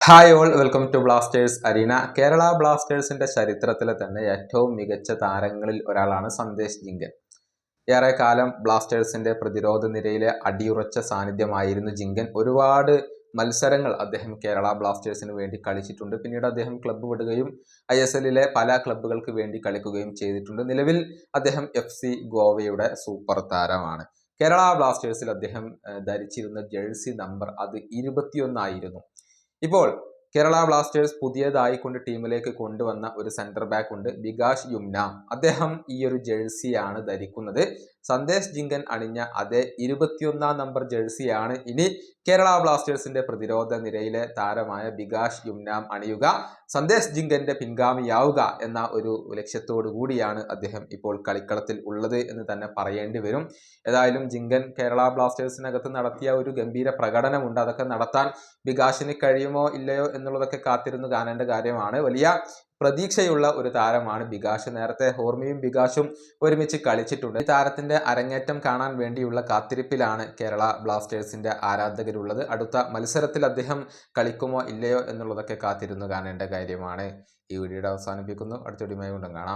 Hi all, welcome to Blasters arena. Kerala ബ്ലാസ്റ്റേഴ്സിന്റെ ചരിത്രത്തിലെ തന്നെ ഏറ്റവും മികച്ച താരങ്ങളിൽ ഒരാളാണ് സന്ദേശ് ജിങ്കൻ. ഏറെക്കാലം ബ്ലാസ്റ്റേഴ്സിന്റെ പ്രതിരോധ നിരയിലെ അടിയുറച്ച സാന്നിധ്യമായിരുന്നു ജിങ്കൻ. ഒരുപാട് മത്സരങ്ങൾ അദ്ദേഹം കേരള ബ്ലാസ്റ്റേഴ്സിന് വേണ്ടി കളിച്ചിട്ടുണ്ട്. പിന്നീട് അദ്ദേഹം ക്ലബ്ബ് വിടുകയും ISL പല ക്ലബ്ബുകൾക്ക് വേണ്ടി കളിക്കുകയും ചെയ്തിട്ടുണ്ട്. നിലവിൽ അദ്ദേഹം FC ഗോവയുടെ സൂപ്പർ താരമാണ്. കേരള ബ്ലാസ്റ്റേഴ്സിൽ അദ്ദേഹം ധരിച്ചിരുന്ന ജേഴ്സി നമ്പർ അത് 21 ആയിരുന്നു. ഇപ്പോൾ കേരള ബ്ലാസ്റ്റേഴ്സ് പുതിയതായി കൊണ്ട് ടീമിലേക്ക് കൊണ്ടുവന്ന ഒരു സെന്റർ ബാക്ക് ഉണ്ട്, വികാസ് യുംനാം. അദ്ദേഹം ഈ ഒരു ജേഴ്സിയാണ് ധരിക്കുന്നത്. സന്ദേശ് ജിങ്കൻ അണിഞ്ഞ അതേ 21 നമ്പർ ജേഴ്സിയാണ് ഇനി കേരള ബ്ലാസ്റ്റേഴ്സിന്റെ പ്രതിരോധ നിരയിലെ താരമായ വികാസ് യുംനാം അണിയുക. സന്ദേശ് ജിങ്കന്റെ പിൻഗാമിയാവുക എന്ന ഒരു ലക്ഷ്യത്തോടു കൂടിയാണ് അദ്ദേഹം ഇപ്പോൾ കളിക്കളത്തിൽ ഉള്ളത് എന്ന് തന്നെ പറയേണ്ടി വരും. ഏതായാലും ജിങ്കൻ കേരള ബ്ലാസ്റ്റേഴ്സിനകത്ത് നടത്തിയ ഒരു ഗംഭീര പ്രകടനമുണ്ട്. അതൊക്കെ നടത്താൻ വികാസിന് കഴിയുമോ ഇല്ലയോ എന്നുള്ളതൊക്കെ കാത്തിരുന്ന് കാണേണ്ട കാര്യമാണ്. വലിയ പ്രതീക്ഷയുള്ള ഒരു താരമാണ് വികാസ്. നേരത്തെ ഹോർമിയും വികാസും ഒരുമിച്ച് കളിച്ചിട്ടുണ്ട്. ഈ താരത്തിന്റെ അരങ്ങേറ്റം കാണാൻ വേണ്ടിയുള്ള കാത്തിരിപ്പിലാണ് കേരള ബ്ലാസ്റ്റേഴ്സിന്റെ ആരാധകരുള്ളത്. അടുത്ത മത്സരത്തിൽ അദ്ദേഹം കളിക്കുമോ ഇല്ലയോ എന്നുള്ളതൊക്കെ കാത്തിരുന്ന് കാണേണ്ട കാര്യമാണ്. ഈ വീഡിയോയുടെ അവസാനിപ്പിക്കുന്നു. അടുത്ത വീഡിയോയുമായി വീണ്ടും കാണാം.